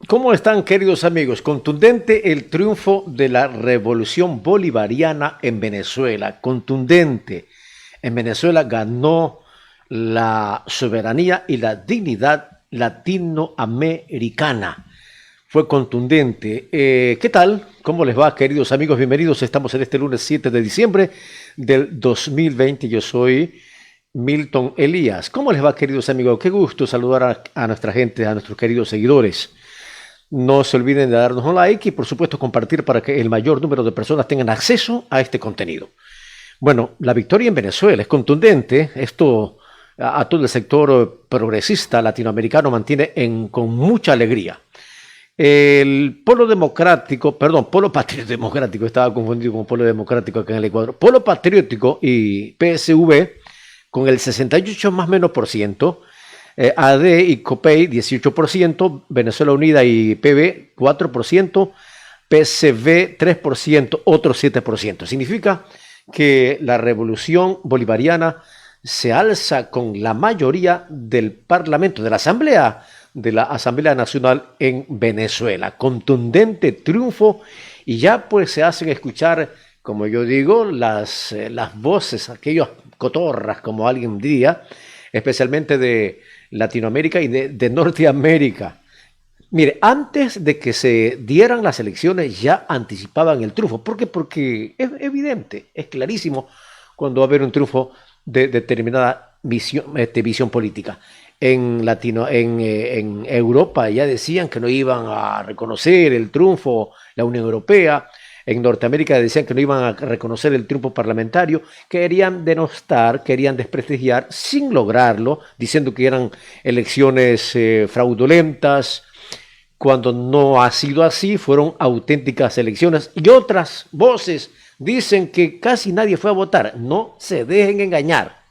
¿Cómo están, queridos amigos? Contundente el triunfo de la revolución bolivariana en Venezuela. Contundente. En Venezuela ganó la soberanía y la dignidad latinoamericana. Fue contundente. ¿Qué tal? ¿Cómo les va, queridos amigos? Bienvenidos. Estamos en este lunes 7 de diciembre del 2020. Yo soy Milton Elías. ¿Cómo les va, queridos amigos? Qué gusto saludar a nuestra gente, a nuestros queridos seguidores. No se olviden de darnos un like y por supuesto compartir para que el mayor número de personas tengan acceso a este contenido. Bueno, la victoria en Venezuela es contundente. Esto a todo el sector progresista latinoamericano mantiene con mucha alegría. El polo democrático, perdón, polo patriótico democrático, estaba confundido con polo democrático acá en el Ecuador. Polo patriótico y PSV con el 68 más menos por ciento. AD y COPEI 18%, Venezuela Unida y PB 4%, PCV 3%, otros 7%. Significa que la revolución bolivariana se alza con la mayoría del Parlamento, de la Asamblea Nacional en Venezuela. Contundente triunfo y ya pues se hacen escuchar, como yo digo, las voces, aquellas cotorras, como alguien diría, especialmente de Latinoamérica y de Norteamérica. Mire, antes de que se dieran las elecciones ya anticipaban el triunfo. ¿Por qué? Porque es evidente, es clarísimo cuando va a haber un triunfo de determinada visión política. En Europa ya decían que no iban a reconocer el triunfo, la Unión Europea. En Norteamérica decían que no iban a reconocer el triunfo parlamentario, querían denostar, querían desprestigiar, sin lograrlo, diciendo que eran elecciones fraudulentas, cuando no ha sido así, fueron auténticas elecciones. Y otras voces dicen que casi nadie fue a votar. No se dejen engañar,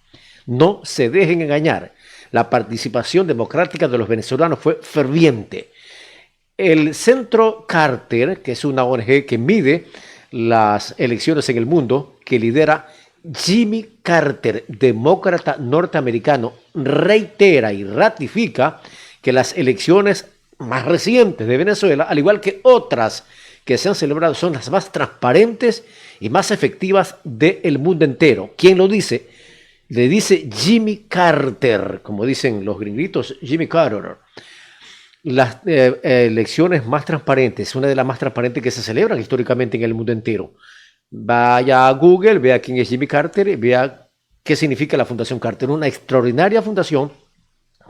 no se dejen engañar. La participación democrática de los venezolanos fue ferviente. El Centro Carter, que es una ONG que mide las elecciones en el mundo, que lidera Jimmy Carter, demócrata norteamericano, reitera y ratifica que las elecciones más recientes de Venezuela, al igual que otras que se han celebrado, son las más transparentes y más efectivas del mundo entero. ¿Quién lo dice? Le dice Jimmy Carter, como dicen los gringuitos, Jimmy Carter. Las elecciones más transparentes, una de las más transparentes que se celebran históricamente en el mundo entero. Vaya a Google, vea quién es Jimmy Carter y vea qué significa la Fundación Carter. Una extraordinaria fundación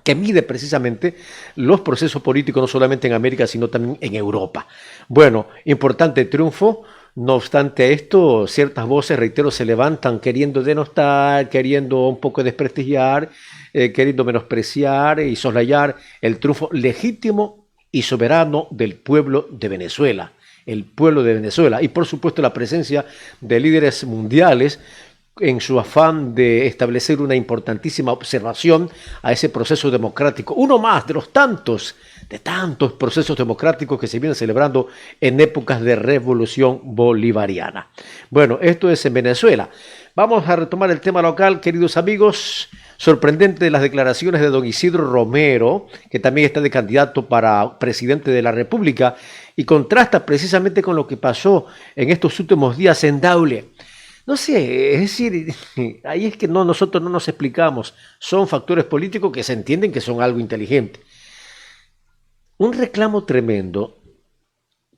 que mide precisamente los procesos políticos no solamente en América, sino también en Europa. Bueno, importante triunfo. No obstante esto, ciertas voces, reitero, se levantan queriendo denostar, queriendo un poco desprestigiar, queriendo menospreciar y soslayar el triunfo legítimo y soberano del pueblo de Venezuela. El pueblo de Venezuela. Y por supuesto la presencia de líderes mundiales en su afán de establecer una importantísima observación a ese proceso democrático. Uno más de tantos procesos democráticos que se vienen celebrando en épocas de revolución bolivariana. Bueno, esto es en Venezuela. Vamos a retomar el tema local, queridos amigos. Sorprendente las declaraciones de don Isidro Romero, que también está de candidato para presidente de la República, y contrasta precisamente con lo que pasó en estos últimos días en Daule. No sé, es decir, ahí es que nosotros no nos explicamos. Son factores políticos que se entienden que son algo inteligente. Un reclamo tremendo.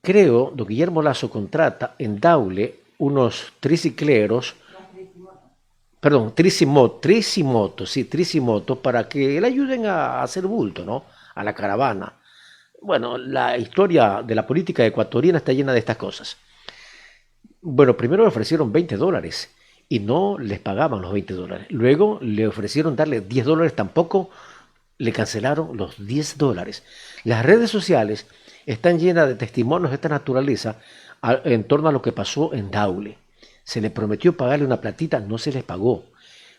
Creo, don Guillermo Lasso contrata en Daule unos tricicleros, perdón, tricimotos, para que le ayuden a hacer bulto, ¿no? A la caravana. Bueno, la historia de la política ecuatoriana está llena de estas cosas. Bueno, primero le ofrecieron $20 y no les pagaban los $20. Luego le ofrecieron darle $10, tampoco le cancelaron los $10. Las redes sociales están llenas de testimonios de esta naturaleza en torno a lo que pasó en Daule. Se le prometió pagarle una platita, no se les pagó.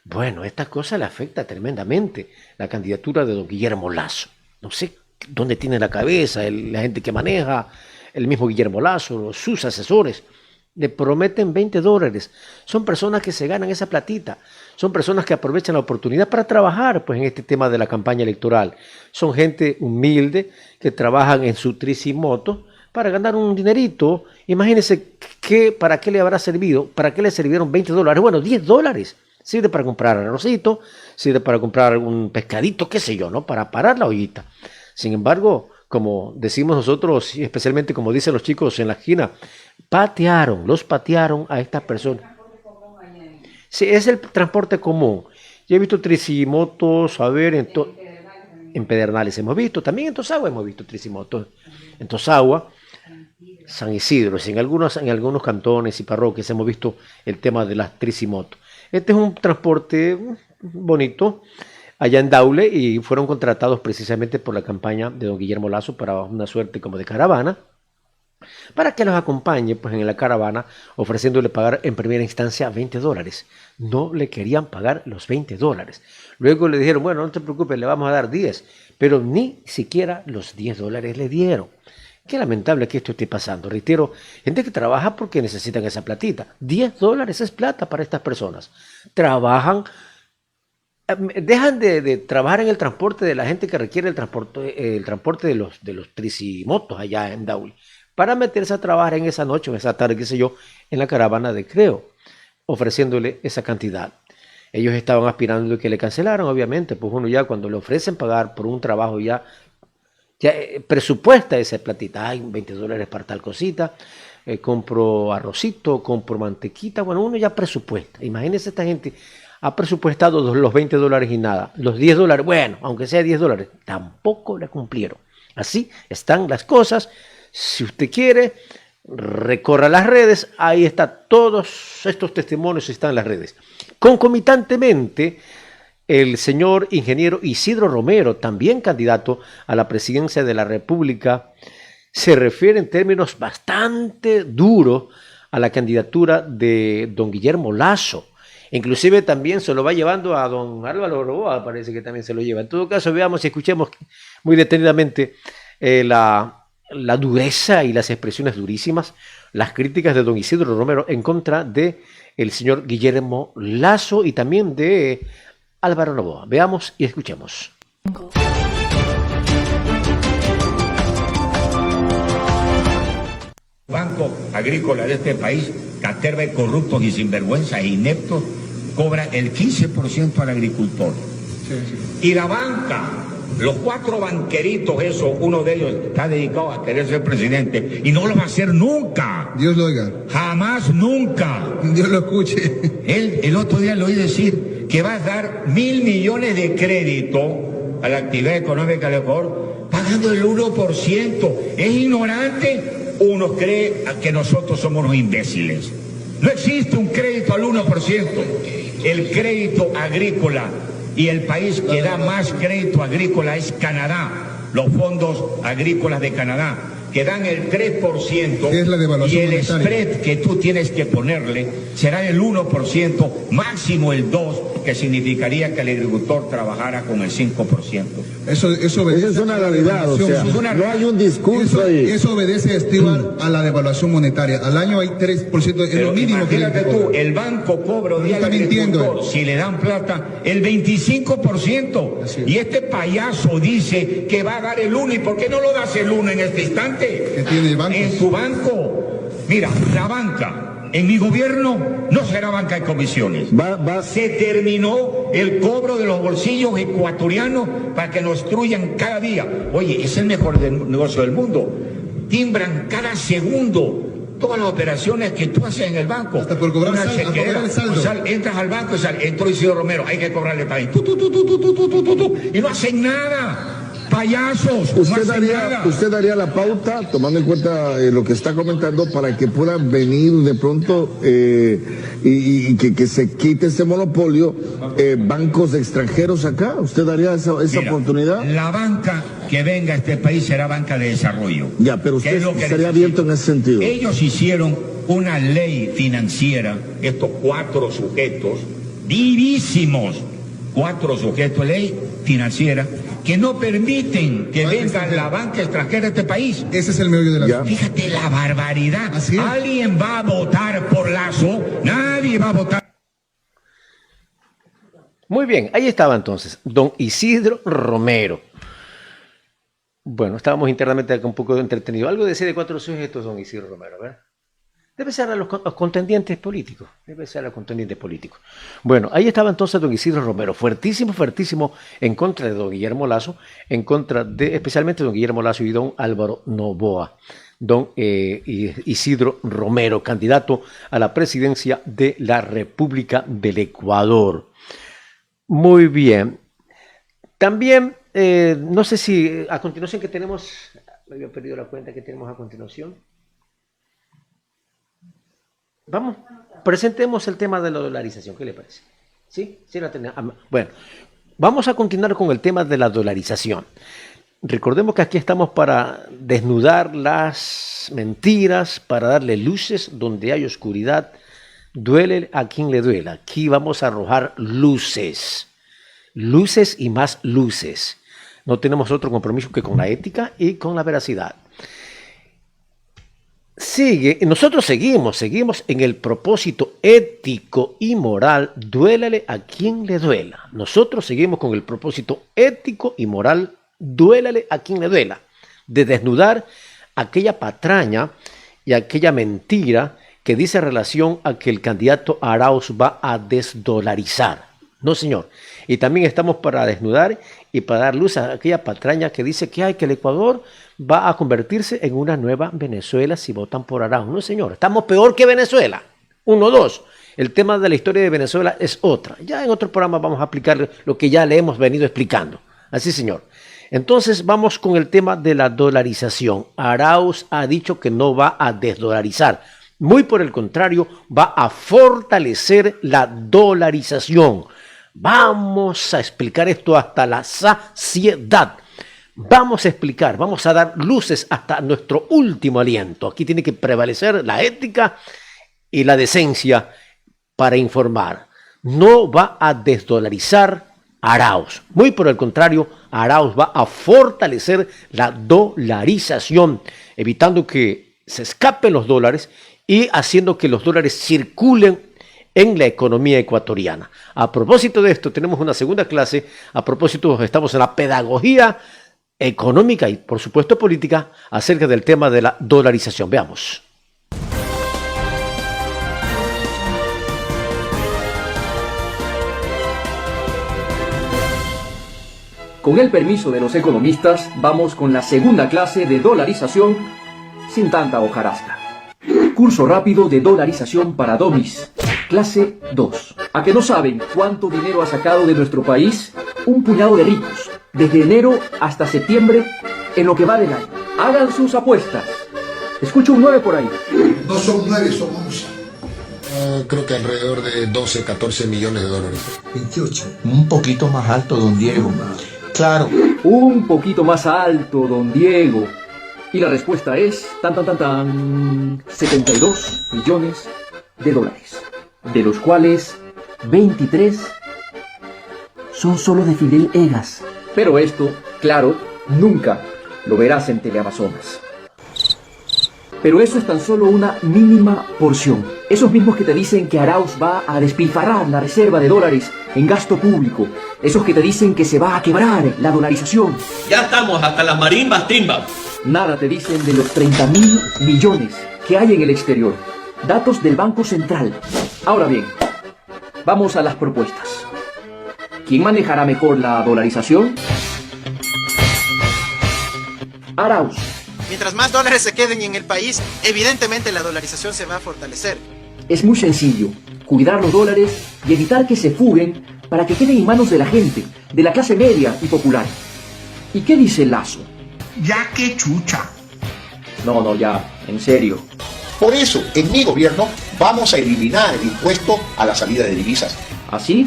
Bueno, esta cosa le afecta tremendamente la candidatura de don Guillermo Lasso. No sé dónde tiene la cabeza la gente que maneja, el mismo Guillermo Lasso, sus asesores. le prometen $20. Son personas que se ganan esa platita. Son personas que aprovechan la oportunidad para trabajar pues, en este tema de la campaña electoral. Son gente humilde que trabajan en su tricimoto para ganar un dinerito. Imagínense para qué le habrá servido, para qué le sirvieron $20. Bueno, $10. Sirve para comprar arrocito, sirve para comprar un pescadito, qué sé yo, ¿no? Para parar la ollita. Sin embargo, como decimos nosotros, y especialmente como dicen los chicos en la esquina, los patearon a estas personas. Sí, es el transporte común. Yo he visto tricimotos, a ver, en Pedernales hemos visto, también en Tosagua hemos visto tricimotos. En Tosagua, San Isidro, en algunos cantones y parroquias hemos visto el tema de las tricimotos. Este es un transporte bonito allá en Daule y fueron contratados precisamente por la campaña de don Guillermo Lasso para una suerte como de caravana, para que los acompañe pues, en la caravana, ofreciéndole pagar en primera instancia $20. No le querían pagar los $20. Luego le dijeron, bueno, no te preocupes, le vamos a dar 10, pero ni siquiera los $10 le dieron. Qué lamentable que esto esté pasando. Reitero, gente que trabaja porque necesitan esa platita. $10 es plata para estas personas. Trabajan, dejan de trabajar en el transporte de la gente que requiere el transporte de los tricimotos allá en Daule, para meterse a trabajar en esa noche o esa tarde, qué sé yo, en la caravana de Creo, ofreciéndole esa cantidad. Ellos estaban aspirando de que le cancelaran, obviamente, pues uno ya cuando le ofrecen pagar por un trabajo ya presupuesta esa platita, hay $20 para tal cosita, compro arrocito, compro mantequita, bueno, uno ya presupuesta. Imagínense, esta gente ha presupuestado los $20 y nada, los $10, bueno, aunque sea $10, tampoco le cumplieron. Así están las cosas. Si usted quiere, recorra las redes, ahí está, todos estos testimonios están en las redes. Concomitantemente, el señor ingeniero Isidro Romero, también candidato a la presidencia de la República, se refiere en términos bastante duros a la candidatura de don Guillermo Lasso. Inclusive también se lo va llevando a don Álvaro Noboa, parece que también se lo lleva. En todo caso, veamos y escuchemos muy detenidamente la dureza y las expresiones durísimas, las críticas de don Isidro Romero en contra de el señor Guillermo Lasso y también de Álvaro Noboa. Veamos y escuchemos. Banco Agrícola de este país, caterva de corruptos y sinvergüenza e ineptos, cobra el 15% al agricultor. Sí. Y la banca, los 4 banqueritos, eso, uno de ellos está dedicado a querer ser presidente y no lo va a hacer nunca. Dios lo oiga. Jamás, nunca. Dios lo escuche. Él el otro día lo oí decir que va a dar 1.000 millones de crédito a la actividad económica del Ecuador, pagando el 1%. Es ignorante. Uno cree que nosotros somos unos imbéciles. No existe un crédito al 1%. El crédito agrícola y el país que da más crédito agrícola es Canadá, los fondos agrícolas de Canadá, que dan el 3%, es la devaluación y el monetaria. spread que tú tienes que ponerle será el 1%, máximo el 2%, que significaría que el agricultor trabajara con el 5%. Eso es una realidad, o sea, no hay un discurso ahí. Eso obedece, Esteban, a la devaluación monetaria. Al año hay 3%, es lo mínimo que imagínate tú, el banco cobra hoy día al agricultor, si le dan plata, el 25%. Y este payaso dice que va a dar el 1%. ¿Y por qué no lo das el 1% en este instante? ¿Qué tiene el banco? En tu banco. Mira, la banca en mi gobierno no será banca de comisiones. Se terminó el cobro de los bolsillos ecuatorianos para que nos destruyan cada día. Oye, es el mejor negocio del mundo. Timbran cada segundo todas las operaciones que tú haces en el banco. Hasta por cobrar el saldo. Entras al banco y sale, entró Isidro Romero, hay que cobrarle para ahí. Y no hacen nada. Payasos. Usted daría la pauta, tomando en cuenta lo que está comentando, para que puedan venir de pronto y que se quite ese monopolio bancos extranjeros acá. ¿Usted daría esa oportunidad? La banca que venga a este país será banca de desarrollo. Ya, pero usted estaría abierto en ese sentido. Ellos hicieron una ley financiera, estos 4 sujetos, vivísimos, 4 sujetos de ley financiera, que no permiten que venga la banca extranjera a este país. Ese es el meollo de la Ya. Fíjate la barbaridad. Así es. ¿Alguien va a votar por Lazo? Nadie va a votar. Muy bien, ahí estaba entonces don Isidro Romero. Bueno, estábamos internamente acá un poco entretenidos. Algo decía de cuatro sujetos don Isidro Romero, ¿verdad? Debe ser a los contendientes políticos. Debe ser a los contendientes políticos. Bueno, ahí estaba entonces don Isidro Romero, fuertísimo, fuertísimo en contra de don Guillermo Lasso, en contra de especialmente don Guillermo Lasso y don Álvaro Noboa. Don Isidro Romero, candidato a la presidencia de la República del Ecuador. Muy bien. También, no sé si a continuación que tenemos, me había perdido la cuenta que tenemos a continuación. Vamos, presentemos el tema de la dolarización, ¿qué le parece? ¿Sí? ¿Sí la tenemos? Bueno, vamos a continuar con el tema de la dolarización. Recordemos que aquí estamos para desnudar las mentiras, para darle luces donde hay oscuridad. Duele a quien le duela. Aquí vamos a arrojar luces. Luces y más luces. No tenemos otro compromiso que con la ética y con la veracidad. Nosotros seguimos en el propósito ético y moral, duélale a quien le duela. Nosotros seguimos con el propósito ético y moral, duélale a quien le duela, de desnudar aquella patraña y aquella mentira que dice relación a que el candidato Arauz va a desdolarizar. No, señor. Y también estamos para desnudar y para dar luz a aquella patraña que dice que el Ecuador va a convertirse en una nueva Venezuela si votan por Arauz. No, señor. Estamos peor que Venezuela. 1, 2. El tema de la historia de Venezuela es otra. Ya en otro programa vamos a aplicar lo que ya le hemos venido explicando. Así, señor. Entonces vamos con el tema de la dolarización. Arauz ha dicho que no va a desdolarizar. Muy por el contrario, va a fortalecer la dolarización. Vamos a explicar esto hasta la saciedad. Vamos a explicar, vamos a dar luces hasta nuestro último aliento. Aquí tiene que prevalecer la ética y la decencia para informar. No va a desdolarizar Arauz. Muy por el contrario, Arauz va a fortalecer la dolarización, evitando que se escapen los dólares y haciendo que los dólares circulen en la economía ecuatoriana. A propósito de esto, tenemos una segunda clase. A propósito, estamos en la pedagogía económica y, por supuesto, política acerca del tema de la dolarización. Veamos. Con el permiso de los economistas, vamos con la segunda clase de dolarización sin tanta hojarasca. Curso rápido de dolarización para domis. Clase 2. ¿A que no saben cuánto dinero ha sacado de nuestro país? Un puñado de ricos, desde enero hasta septiembre, en lo que va del año. Hagan sus apuestas. Escucho un 9 por ahí. No son 9, son 11. Creo que alrededor de 12, 14 millones de dólares. 28. Un poquito más alto, don Diego. Claro. Un poquito más alto, don Diego. Y la respuesta es, 72 millones de dólares. De los cuales 23 son solo de Fidel Egas. Pero esto, claro, nunca lo verás en Teleamazonas. Pero eso es tan solo una mínima porción. Esos mismos que te dicen que Arauz va a despilfarrar la reserva de dólares en gasto público. Esos que te dicen que se va a quebrar la dolarización. Ya estamos hasta las marimbas timbas. Nada te dicen de los 30.000 millones que hay en el exterior. Datos del Banco Central. Ahora bien, vamos a las propuestas. ¿Quién manejará mejor la dolarización? Arauz. Mientras más dólares se queden en el país, evidentemente la dolarización se va a fortalecer. Es muy sencillo, cuidar los dólares y evitar que se fuguen para que queden en manos de la gente, de la clase media y popular. ¿Y qué dice Lasso? Ya que chucha. No, ya, en serio. Por eso, en mi gobierno, vamos a eliminar el impuesto a la salida de divisas. ¿Así?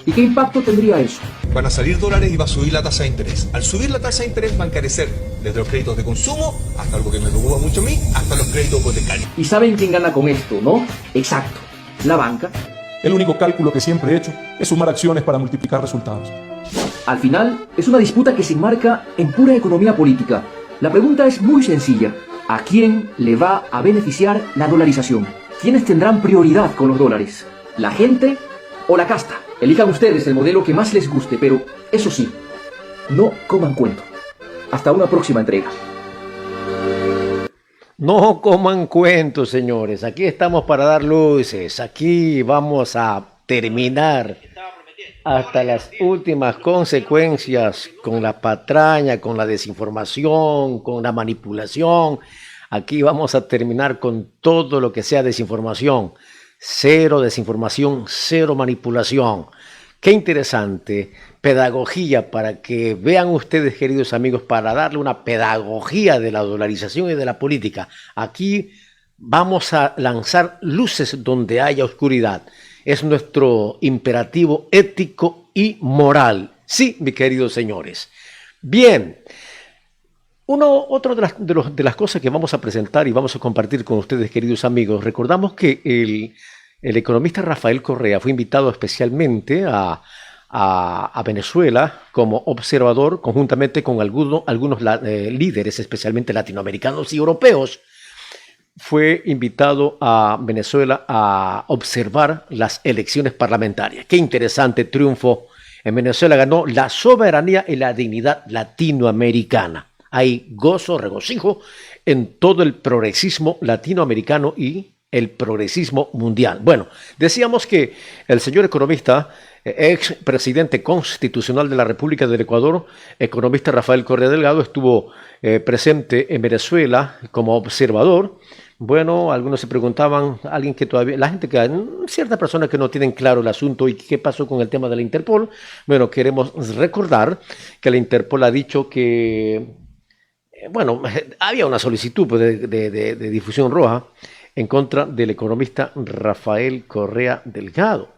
¿Y qué impacto tendría eso? Van a salir dólares y va a subir la tasa de interés. Al subir la tasa de interés va a encarecer desde los créditos de consumo, hasta algo que me preocupa mucho a mí, hasta los créditos hipotecarios. ¿Y saben quién gana con esto, no? Exacto, la banca. El único cálculo que siempre he hecho es sumar acciones para multiplicar resultados. Al final, es una disputa que se enmarca en pura economía política. La pregunta es muy sencilla. ¿A quién le va a beneficiar la dolarización? ¿Quiénes tendrán prioridad con los dólares? ¿La gente o la casta? Elijan ustedes el modelo que más les guste, pero eso sí, no coman cuento. Hasta una próxima entrega. No coman cuentos, señores. Aquí estamos para dar luces. Aquí vamos a terminar hasta las últimas consecuencias con la patraña, con la desinformación, con la manipulación. Aquí vamos a terminar con todo lo que sea desinformación. Cero desinformación, cero manipulación. Qué interesante. Pedagogía para que vean ustedes, queridos amigos, para darle una pedagogía de la dolarización y de la política. Aquí vamos a lanzar luces donde haya oscuridad. Es nuestro imperativo ético y moral. Sí, mis queridos señores. Bien, otro de las cosas que vamos a presentar y vamos a compartir con ustedes, queridos amigos, recordamos que el economista Rafael Correa fue invitado especialmente a Venezuela como observador, conjuntamente con algunos líderes, especialmente latinoamericanos y europeos. Fue invitado a Venezuela a observar las elecciones parlamentarias. Qué interesante triunfo. En Venezuela ganó la soberanía y la dignidad latinoamericana. Hay gozo, regocijo en todo el progresismo latinoamericano y el progresismo mundial. Bueno, decíamos que el señor economista, ex presidente constitucional de la República del Ecuador, economista Rafael Correa Delgado, estuvo presente en Venezuela como observador. Bueno, algunos se preguntaban, ciertas personas que no tienen claro el asunto y qué pasó con el tema de la Interpol. Bueno, queremos recordar que la Interpol ha dicho que, había una solicitud de difusión roja en contra del economista Rafael Correa Delgado.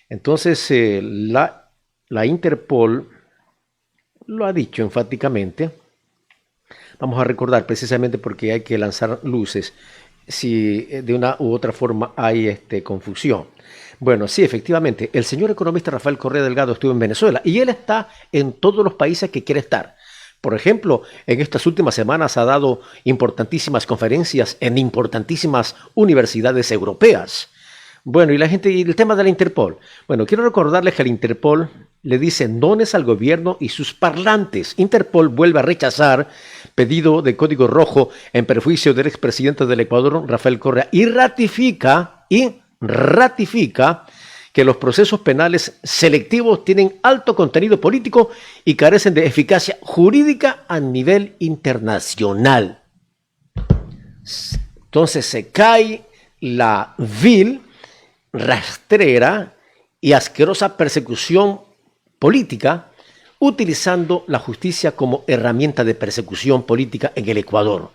Entonces, la Interpol lo ha dicho enfáticamente. Vamos a recordar precisamente porque hay que lanzar luces si de una u otra forma hay confusión. Bueno, sí, efectivamente, el señor economista Rafael Correa Delgado estuvo en Venezuela y él está en todos los países que quiere estar. Por ejemplo, en estas últimas semanas ha dado importantísimas conferencias en importantísimas universidades europeas. Bueno, y el tema de la Interpol. Bueno, quiero recordarles que la Interpol le dice dones al gobierno y sus parlantes. Interpol vuelve a rechazar pedido de código rojo en perjuicio del expresidente del Ecuador, Rafael Correa, y ratifica que los procesos penales selectivos tienen alto contenido político y carecen de eficacia jurídica a nivel internacional. Entonces se cae la vil, rastrera y asquerosa persecución política utilizando la justicia como herramienta de persecución política en el Ecuador.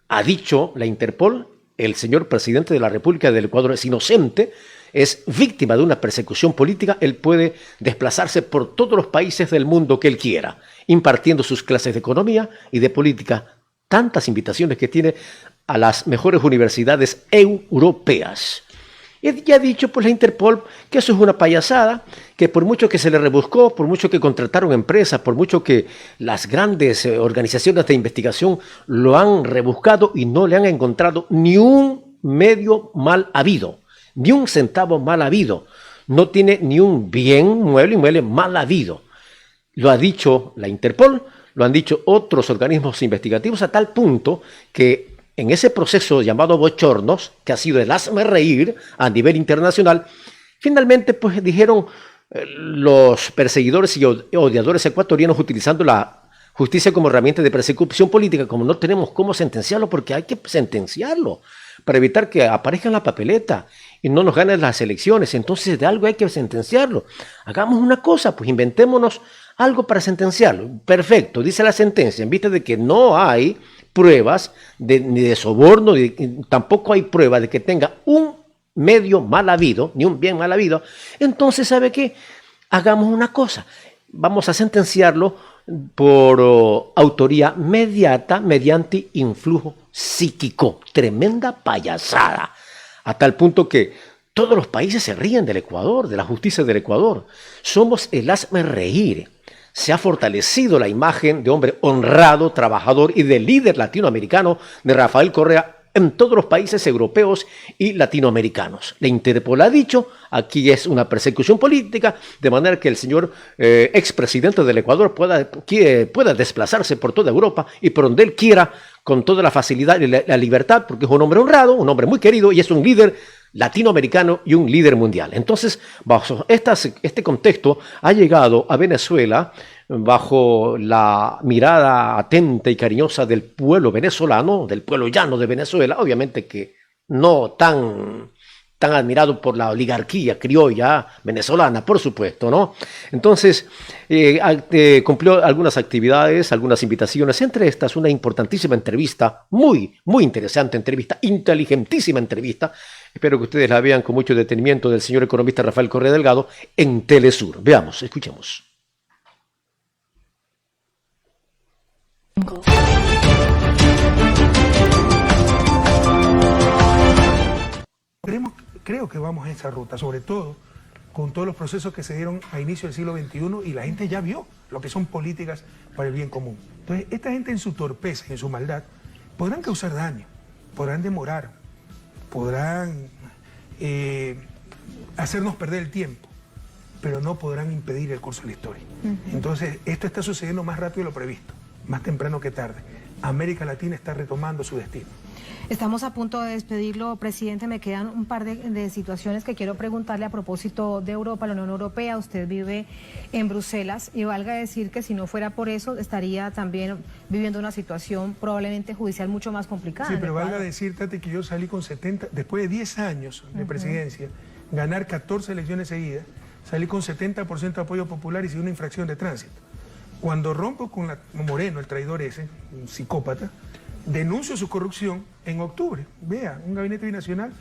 Ha dicho la Interpol, el señor presidente de la República del Ecuador es inocente, es víctima de una persecución política, él puede desplazarse por todos los países del mundo que él quiera, impartiendo sus clases de economía y de política, tantas invitaciones que tiene a las mejores universidades europeas. Y ya ha dicho pues la Interpol que eso es una payasada, que por mucho que se le rebuscó, por mucho que contrataron empresas, por mucho que las grandes organizaciones de investigación lo han rebuscado y no le han encontrado ni un medio mal habido, ni un centavo mal habido, no tiene ni un bien inmueble mal habido. Lo ha dicho la Interpol, lo han dicho otros organismos investigativos a tal punto que en ese proceso llamado bochornos, que ha sido el hazmerreír a nivel internacional, finalmente pues dijeron los perseguidores y odiadores ecuatorianos utilizando la justicia como herramienta de persecución política, como no tenemos cómo sentenciarlo, porque hay que sentenciarlo para evitar que aparezca en la papeleta y no nos ganen las elecciones. Entonces de algo hay que sentenciarlo. Hagamos una cosa, pues inventémonos algo para sentenciarlo. Perfecto, dice la sentencia, en vista de que no hay pruebas ni de soborno, tampoco hay prueba de que tenga un medio mal habido, ni un bien mal habido. Entonces, ¿sabe qué? Hagamos una cosa, vamos a sentenciarlo por autoría mediata mediante influjo psíquico. Tremenda payasada, a tal punto que todos los países se ríen del Ecuador, de la justicia del Ecuador. Somos el hazmerreír. se ha fortalecido la imagen de hombre honrado, trabajador y de líder latinoamericano de Rafael Correa en todos los países europeos y latinoamericanos. La Interpol ha dicho, aquí es una persecución política, de manera que el señor expresidente del Ecuador pueda desplazarse por toda Europa y por donde él quiera, con toda la facilidad y la libertad, porque es un hombre honrado, un hombre muy querido y es un líder latinoamericano y un líder mundial. Entonces, bajo este contexto, ha llegado a Venezuela bajo la mirada atenta y cariñosa del pueblo venezolano, del pueblo llano de Venezuela, obviamente que no tan admirado por la oligarquía criolla venezolana, por supuesto, ¿no? Entonces, cumplió algunas actividades, algunas invitaciones, entre estas una importantísima entrevista, muy interesante entrevista, inteligentísima entrevista. Espero que ustedes la vean con mucho detenimiento, del señor economista Rafael Correa Delgado en Telesur. Veamos, escuchemos. Creo que vamos en esa ruta, sobre todo con todos los procesos que se dieron a inicio del siglo XXI y la gente ya vio lo que son políticas para el bien común. Entonces, esta gente en su torpeza y en su maldad podrán causar daño, podrán demorar, podrán hacernos perder el tiempo, pero no podrán impedir el curso de la historia. Entonces, esto está sucediendo más rápido de lo previsto, más temprano que tarde. América Latina está retomando su destino. Estamos a punto de despedirlo, presidente. Me quedan un par de situaciones que quiero preguntarle a propósito de Europa, la Unión Europea. Usted vive en Bruselas y valga decir que si no fuera por eso estaría también viviendo una situación probablemente judicial mucho más complicada. Sí, pero valga decir, Tati, que yo salí con 70, después de 10 años de presidencia, ganar 14 elecciones seguidas, salí con 70% de apoyo popular y sin una infracción de tránsito. Cuando rompo con Moreno, el traidor ese, un psicópata, denuncio su corrupción en octubre. Vea, un gabinete binacional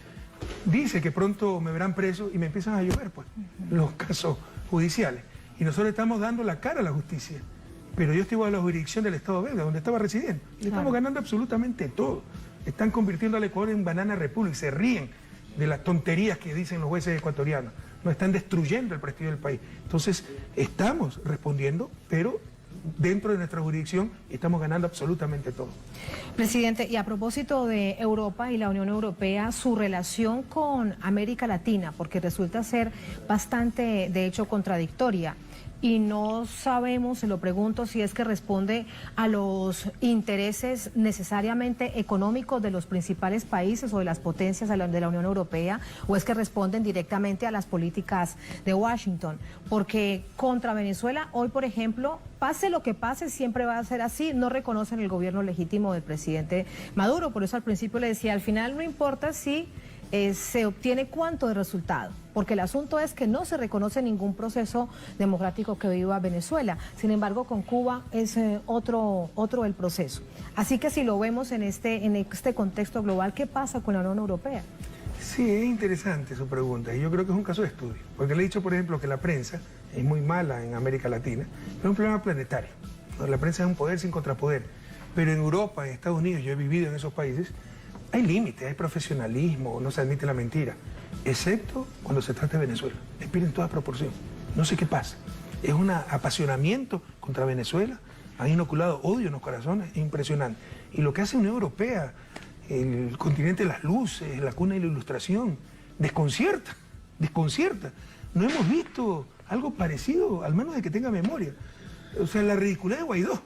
dice que pronto me verán preso y me empiezan a llover pues, los casos judiciales. Y nosotros estamos dando la cara a la justicia. Pero yo estoy bajo la jurisdicción del Estado belga, donde estaba residiendo. Y estamos ganando absolutamente todo. Están convirtiendo al Ecuador en banana república y se ríen de las tonterías que dicen los jueces ecuatorianos. Nos están destruyendo el prestigio del país. Entonces, estamos respondiendo, pero dentro de nuestra jurisdicción estamos ganando absolutamente todo. Presidente, y a propósito de Europa y la Unión Europea, su relación con América Latina, porque resulta ser bastante, de hecho, contradictoria. Y no sabemos, se lo pregunto, si es que responde a los intereses necesariamente económicos de los principales países o de las potencias de la Unión Europea, o es que responden directamente a las políticas de Washington. Porque contra Venezuela, hoy, por ejemplo, pase lo que pase, siempre va a ser así. No reconocen el gobierno legítimo del presidente Maduro. Por eso al principio le decía, al final no importa si se obtiene cuánto de resultado, porque el asunto es que no se reconoce ningún proceso democrático que viva Venezuela. Sin embargo, con Cuba es otro el proceso. Así que si lo vemos en este contexto global, ¿qué pasa con la Unión Europea? Sí, es interesante su pregunta y yo creo que es un caso de estudio, porque le he dicho, por ejemplo, que la prensa es muy mala en América Latina, pero es un problema planetario. La prensa es un poder sin contrapoder, pero en Europa, en Estados Unidos, yo he vivido en esos países, hay límites, hay profesionalismo, no se admite la mentira, excepto cuando se trata de Venezuela. Les piden toda proporción. No sé qué pasa. Es un apasionamiento contra Venezuela. Han inoculado odio en los corazones. Es impresionante. Y lo que hace la Unión Europea, el continente de las luces, la cuna de la ilustración, desconcierta. No hemos visto algo parecido, al menos de que tenga memoria. O sea, la ridiculez de Guaidó.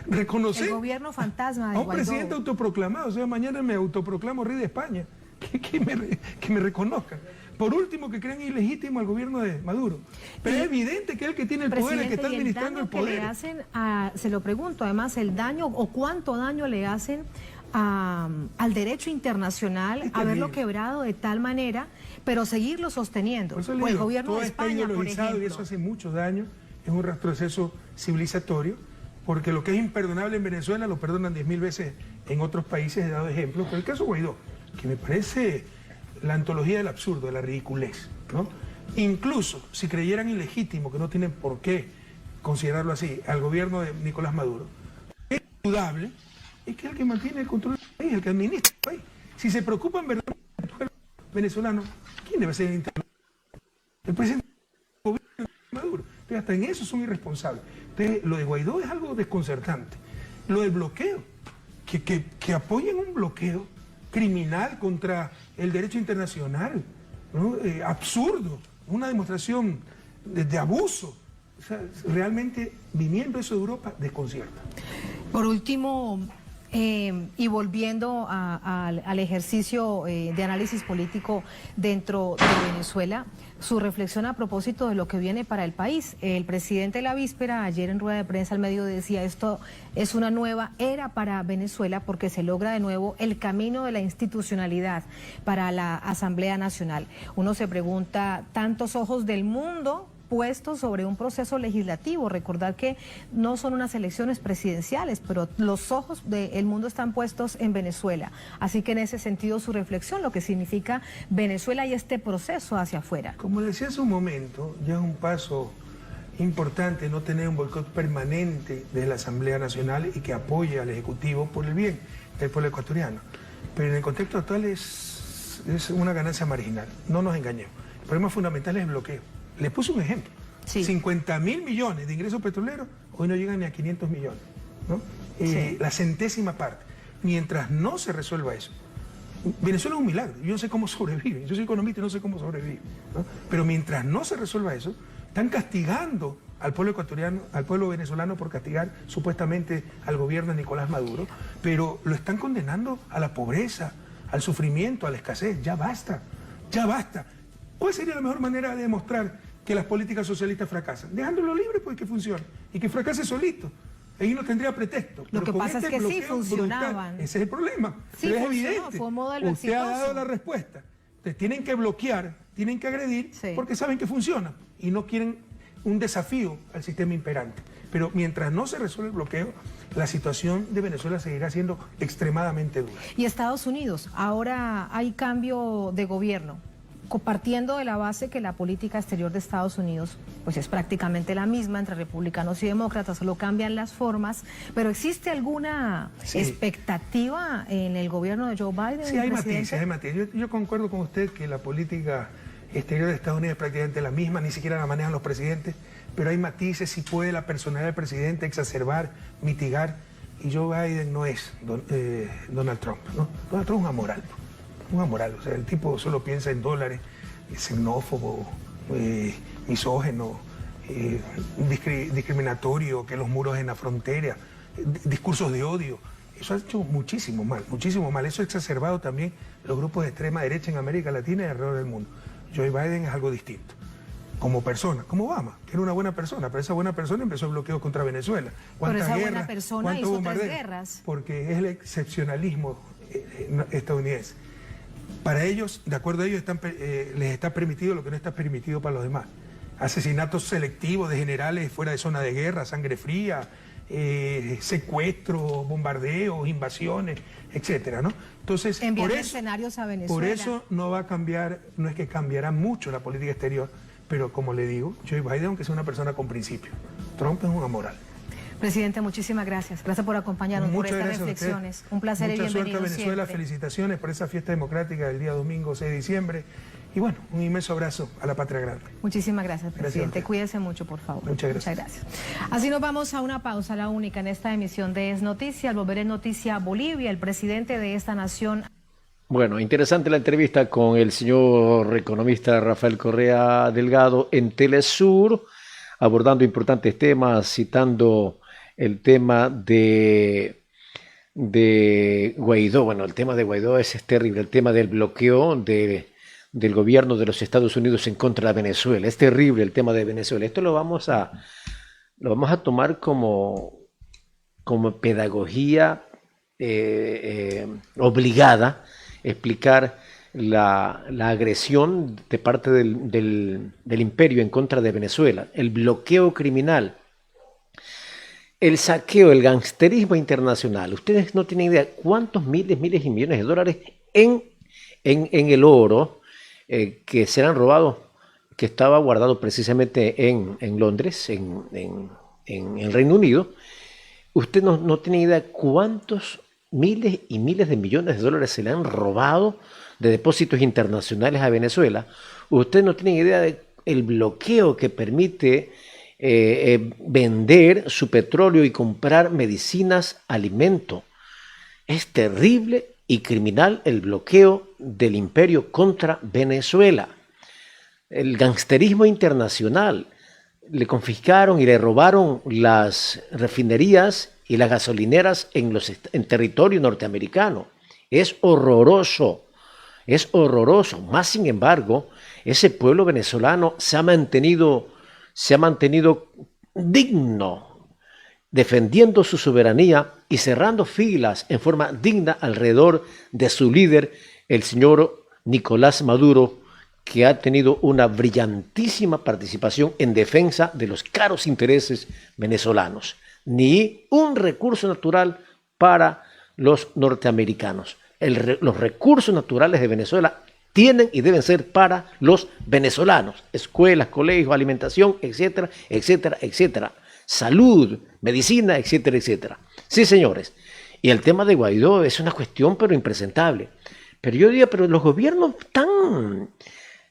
Reconocer el gobierno fantasma de a un Guaidó. presidente autoproclamado, o sea, mañana me autoproclamo rey de España, que me reconozcan. Por último, que crean ilegítimo al gobierno de Maduro. Pero es evidente que es el que tiene el poder, el que está administrando el poder. Que le hacen se lo pregunto, además, el daño o cuánto daño le hacen al derecho internacional, haberlo quebrado de tal manera, pero seguirlo sosteniendo. Por eso o el digo, gobierno todo de está España, por ideologizado ejemplo. y eso hace mucho daño, es un retroceso civilizatorio, porque lo que es imperdonable en Venezuela lo perdonan 10.000 veces en otros países, he dado ejemplos, pero el caso Guaidó, que me parece la antología del absurdo, de la ridiculez, ¿no? Incluso si creyeran ilegítimo, que no tienen por qué considerarlo así, al gobierno de Nicolás Maduro, es indudable, es que es el que mantiene el control del país, el que administra el país. Si se preocupan verdaderamente del pueblo venezolano, ¿quién debe ser el interlocutor? El presidente del gobierno de Maduro. Entonces, hasta en eso son irresponsables. Entonces, lo de Guaidó es algo desconcertante. Lo del bloqueo, que apoyen un bloqueo criminal contra el derecho internacional, ¿no? Absurdo, una demostración de abuso. O sea, realmente, viniendo eso de Europa, desconcierta. Por último, y volviendo al ejercicio de análisis político dentro de Venezuela, su reflexión a propósito de lo que viene para el país. El presidente la víspera, ayer en rueda de prensa al mediodía, decía: esto es una nueva era para Venezuela porque se logra de nuevo el camino de la institucionalidad para la Asamblea Nacional. Uno se pregunta, tantos ojos del mundo puestos sobre un proceso legislativo. Recordar que no son unas elecciones presidenciales, pero los ojos del mundo están puestos en Venezuela. Así que en ese sentido su reflexión, lo que significa Venezuela y este proceso hacia afuera. Como decía hace un momento, ya es un paso importante no tener un boicot permanente de la Asamblea Nacional y que apoye al Ejecutivo por el bien del pueblo ecuatoriano. Pero en el contexto actual es una ganancia marginal, no nos engañemos. El problema fundamental es el bloqueo. Les puse un ejemplo. Sí. 50.000 millones de ingresos petroleros hoy no llegan ni a 500 millones, ¿no? Sí. La centésima parte. Mientras no se resuelva eso, Venezuela es un milagro. Yo no sé cómo sobrevive. Yo soy economista y no sé cómo sobrevive, ¿no? Pero mientras no se resuelva eso, están castigando al pueblo ecuatoriano, al pueblo venezolano por castigar supuestamente al gobierno de Nicolás Maduro, pero lo están condenando a la pobreza, al sufrimiento, a la escasez. Ya basta, ya basta. ¿Cuál sería la mejor manera de demostrar que las políticas socialistas fracasan? Dejándolo libre, pues, que funcione y que fracase solito. Ahí no tendría pretexto. Lo que pasa es que sí funcionaban. Brutal, ese es el problema. Sí, pero es evidente. Fue un modelo Usted exitoso. ha dado la respuesta. Entonces, tienen que bloquear, tienen que agredir, sí, porque saben que funciona y no quieren un desafío al sistema imperante. Pero mientras no se resuelve el bloqueo, la situación de Venezuela seguirá siendo extremadamente dura. Y Estados Unidos, ahora hay cambio de gobierno. Partiendo de la base que la política exterior de Estados Unidos pues es prácticamente la misma entre republicanos y demócratas, solo cambian las formas, pero ¿existe alguna expectativa en el gobierno de Joe Biden? Sí, hay matices, hay matices. Yo concuerdo con usted que la política exterior de Estados Unidos es prácticamente la misma, ni siquiera la manejan los presidentes, pero hay matices, si puede la personalidad del presidente exacerbar, mitigar, y Joe Biden no es Donald Trump, ¿no? Donald Trump es un amoral. Un amoral, o sea, el tipo solo piensa en dólares, es xenófobo, misógeno, discriminatorio, que los muros en la frontera, discursos de odio. Eso ha hecho muchísimo mal, muchísimo mal. Eso ha exacerbado también los grupos de extrema derecha en América Latina y alrededor del mundo. Joe Biden es algo distinto. Como persona, como Obama, que era una buena persona, pero esa buena persona empezó el bloqueo contra Venezuela. Pero esa buena persona hizo 3 guerras. Porque es el excepcionalismo estadounidense. Para ellos, de acuerdo a ellos, les está permitido lo que no está permitido para los demás. Asesinatos selectivos de generales fuera de zona de guerra, sangre fría, secuestros, bombardeos, invasiones, etcétera, ¿no? Entonces, enviar escenarios a Venezuela. Por eso no va a cambiar, no es que cambiará mucho la política exterior, pero como le digo, Joe Biden, aunque sea una persona con principios, Trump es un amoral. Presidente, muchísimas gracias. Gracias por acompañarnos, por estas reflexiones. Un placer y bienvenido. Mucha suerte a Venezuela, siempre. Felicitaciones por esa fiesta democrática del día domingo 6 de diciembre. Y bueno, un inmenso abrazo a la patria grande. Muchísimas gracias, presidente. Cuídese mucho, por favor. Muchas gracias. Muchas gracias. Así nos vamos a una pausa, la única en esta emisión de Es Noticia. Al volver en Noticia Bolivia, el presidente de esta nación. Bueno, interesante la entrevista con el señor economista Rafael Correa Delgado en Telesur, abordando importantes temas, citando el tema de Guaidó. Bueno, el tema de Guaidó es terrible, el tema del bloqueo del gobierno de los Estados Unidos en contra de Venezuela. Es terrible el tema de Venezuela. Esto lo vamos a tomar como pedagogía obligada, explicar la agresión de parte del imperio en contra de Venezuela, el bloqueo criminal, el saqueo, el gangsterismo internacional. Ustedes no tienen idea cuántos miles y millones de dólares en el oro que serán robados, que estaba guardado precisamente en Londres, en el Reino Unido. Usted no tiene idea cuántos miles y miles de millones de dólares se le han robado de depósitos internacionales a Venezuela. Usted no tiene idea del bloqueo que permite vender su petróleo y comprar medicinas, alimento. Es terrible y criminal el bloqueo del imperio contra Venezuela. El gangsterismo internacional. Le confiscaron y le robaron las refinerías y las gasolineras en territorio norteamericano. Es horroroso, es horroroso. Más sin embargo, ese pueblo venezolano se ha mantenido digno, defendiendo su soberanía y cerrando filas en forma digna alrededor de su líder, el señor Nicolás Maduro, que ha tenido una brillantísima participación en defensa de los caros intereses venezolanos. Ni un recurso natural para los norteamericanos. Los recursos naturales de Venezuela tienen y deben ser para los venezolanos. Escuelas, colegios, alimentación, etcétera, etcétera, etcétera. Salud, medicina, etcétera, etcétera. Sí, señores. Y el tema de Guaidó es una cuestión pero impresentable. Pero yo diría, pero los gobiernos tan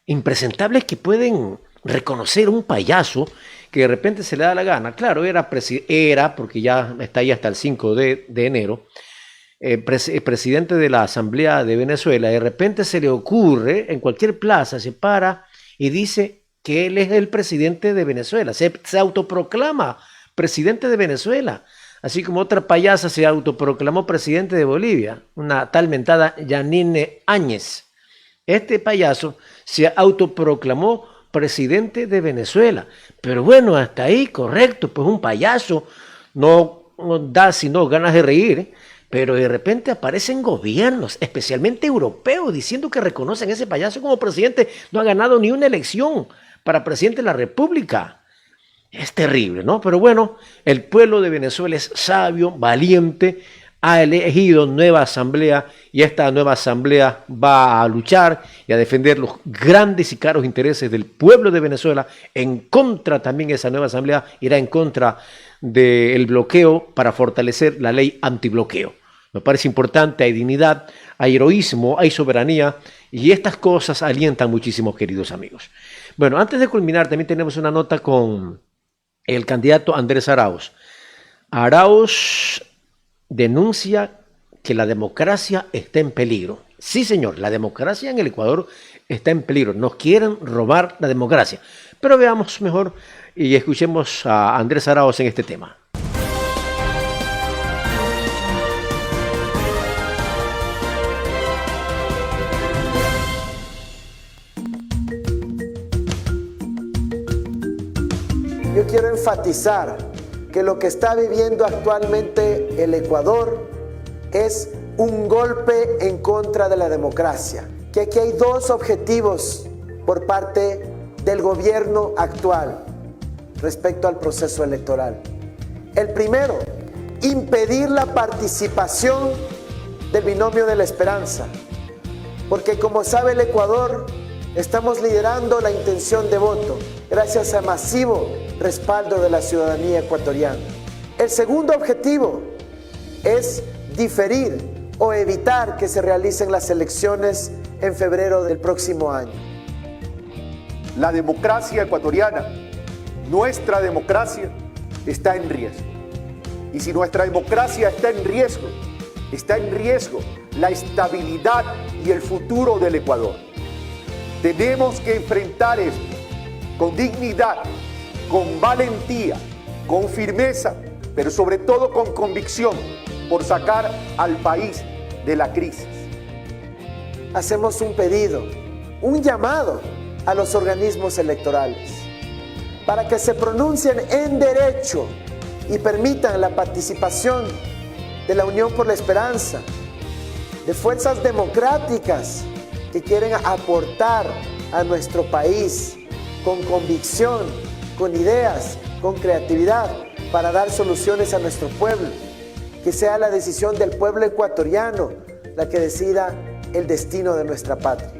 impresentables que pueden reconocer un payaso que de repente se le da la gana. Claro, era porque ya está ahí hasta el 5 de enero, presidente de la Asamblea de Venezuela. De repente se le ocurre, en cualquier plaza se para y dice que él es el presidente de Venezuela. Se autoproclama presidente de Venezuela. Así como otra payasa se autoproclamó presidente de Bolivia, una tal mentada Yanine Áñez. Este payaso se autoproclamó presidente de Venezuela. Pero bueno, hasta ahí, correcto, pues un payaso no da sino ganas de reír, pero de repente aparecen gobiernos, especialmente europeos, diciendo que reconocen a ese payaso como presidente. No ha ganado ni una elección para presidente de la República. Es terrible, ¿no? Pero bueno, el pueblo de Venezuela es sabio, valiente, ha elegido nueva asamblea y esta nueva asamblea va a luchar y a defender los grandes y caros intereses del pueblo de Venezuela. En contra también esa nueva asamblea irá en contra del bloqueo para fortalecer la ley antibloqueo. Me parece importante, hay dignidad, hay heroísmo, hay soberanía y estas cosas alientan muchísimo, queridos amigos. Bueno, antes de culminar también tenemos una nota con el candidato Andrés Arauz. Arauz denuncia que la democracia está en peligro. Sí, señor, la democracia en el Ecuador está en peligro. Nos quieren robar la democracia. Pero veamos mejor y escuchemos a Andrés Arauz en este tema. Yo quiero enfatizar que lo que está viviendo actualmente el Ecuador es un golpe en contra de la democracia. Que aquí hay dos objetivos por parte del gobierno actual respecto al proceso electoral. El primero, impedir la participación del binomio de la esperanza. Porque como sabe el Ecuador, estamos liderando la intención de voto gracias a masivo respaldo de la ciudadanía ecuatoriana. El segundo objetivo es diferir o evitar que se realicen las elecciones en febrero del próximo año. La democracia ecuatoriana, nuestra democracia, está en riesgo. Y si nuestra democracia está en riesgo la estabilidad y el futuro del Ecuador. Tenemos que enfrentar esto con dignidad, con valentía, con firmeza, pero sobre todo con convicción por sacar al país de la crisis. Hacemos un pedido, un llamado a los organismos electorales para que se pronuncien en derecho y permitan la participación de la Unión por la Esperanza, de fuerzas democráticas que quieren aportar a nuestro país con convicción, con ideas, con creatividad para dar soluciones a nuestro pueblo. Que sea la decisión del pueblo ecuatoriano la que decida el destino de nuestra patria.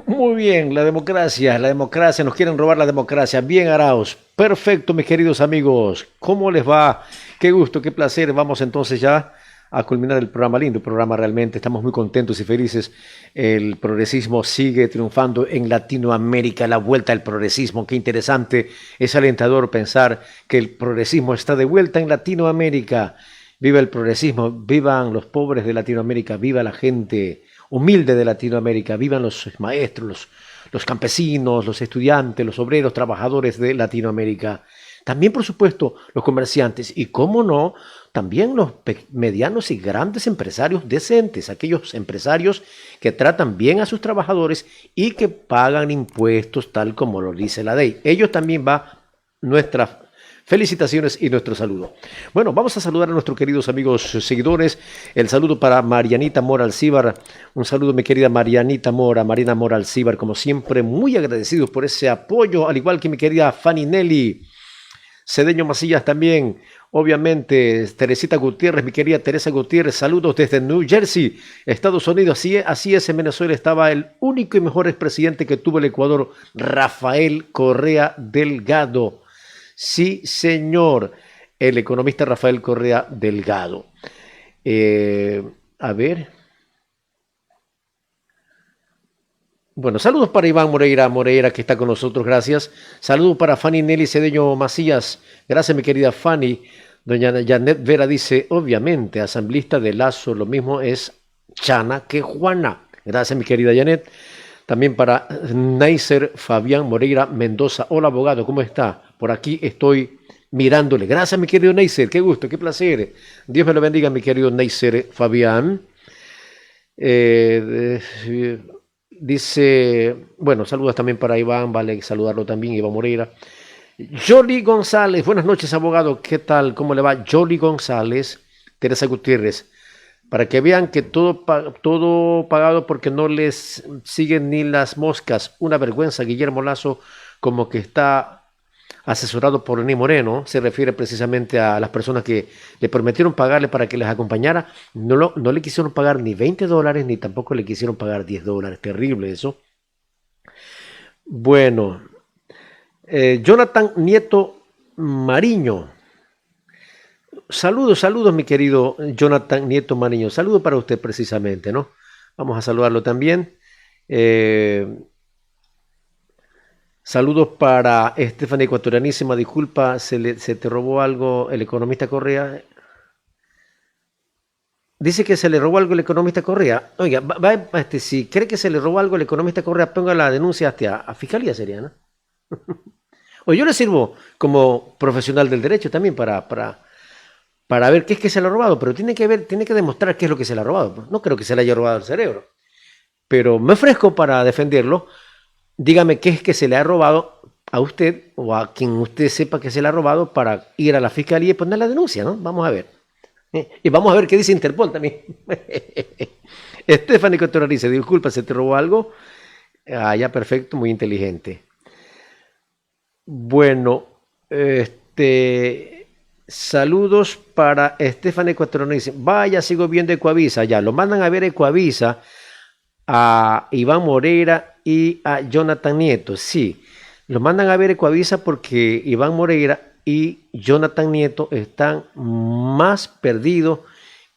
Muy bien, la democracia, nos quieren robar la democracia. Bien, Arauz, perfecto, mis queridos amigos. ¿Cómo les va? Qué gusto, qué placer. Vamos entonces ya a culminar el programa, lindo programa realmente, estamos muy contentos y felices. El progresismo sigue triunfando en Latinoamérica, la vuelta al progresismo, qué interesante, es alentador pensar que el progresismo está de vuelta en Latinoamérica. Viva el progresismo, vivan los pobres de Latinoamérica, viva la gente humilde de Latinoamérica, vivan los maestros, los campesinos, los estudiantes, los obreros, trabajadores de Latinoamérica. También, por supuesto, los comerciantes y, cómo no, también los medianos y grandes empresarios decentes, aquellos empresarios que tratan bien a sus trabajadores y que pagan impuestos tal como lo dice la ley. Ellos también va nuestras felicitaciones y nuestro saludo. Bueno, vamos a saludar a nuestros queridos amigos seguidores. El saludo para Marianita Mora Alcíbar. Un saludo, mi querida Marianita Mora, Marina Mora Alcíbar, como siempre, muy agradecidos por ese apoyo, al igual que mi querida Fanny Nelly. Cedeño Macías también, obviamente, Teresita Gutiérrez, mi querida Teresa Gutiérrez, saludos desde New Jersey, Estados Unidos. Así es, en Venezuela estaba el único y mejor expresidente que tuvo el Ecuador, Rafael Correa Delgado. Sí, señor, el economista Rafael Correa Delgado. A ver. Bueno, saludos para Iván Moreira, que está con nosotros, gracias. Saludos para Fanny Nelly Cedeño Macías, gracias mi querida Fanny. Doña Janet Vera dice, obviamente, asambleísta de Lazo, lo mismo es Chana que Juana. Gracias mi querida Janet. También para Neiser Fabián Moreira Mendoza, hola abogado, ¿cómo está? Por aquí estoy mirándole. Gracias mi querido Neiser, qué gusto, qué placer. Dios me lo bendiga mi querido Neiser Fabián. Dice, bueno, saludos también para Iván, vale saludarlo también, Iván Moreira. Jolly González, buenas noches, abogado, ¿qué tal? ¿Cómo le va? Jolly González, Teresa Gutiérrez, para que vean que todo pagado porque no les siguen ni las moscas. Una vergüenza, Guillermo Lazo, como que está asesorado por Lenín Moreno, se refiere precisamente a las personas que le prometieron pagarle para que les acompañara, no le quisieron pagar ni $20, ni tampoco le quisieron pagar $10, terrible eso. Bueno, Jonathan Nieto Mariño, saludos mi querido Jonathan Nieto Mariño, saludo para usted precisamente, ¿no? Vamos a saludarlo también. Saludos para Estefania Ecuatorianísima, disculpa, se te robó algo el economista Correa. Dice que se le robó algo el economista Correa. Oiga, si cree que se le robó algo el economista Correa, ponga la denuncia a Fiscalía, sería, ¿no? O yo le sirvo como profesional del derecho también para ver qué es que se le ha robado, pero tiene que demostrar qué es lo que se le ha robado. No creo que se le haya robado el cerebro, pero me ofrezco para defenderlo. Dígame qué es que se le ha robado a usted o a quien usted sepa que se le ha robado para ir a la fiscalía y poner la denuncia, ¿no? Vamos a ver. Y vamos a ver qué dice Interpol también. Stephanie Contreras dice, disculpa, ¿se te robó algo? Ah, ya, perfecto, muy inteligente. Bueno, saludos para Stephanie Contreras dice, vaya, sigo viendo Ecuavisa, ya, lo mandan a ver Ecuavisa a Iván Moreira y a Jonathan Nieto, sí, lo mandan a ver Ecuavisa porque Iván Moreira y Jonathan Nieto están más perdidos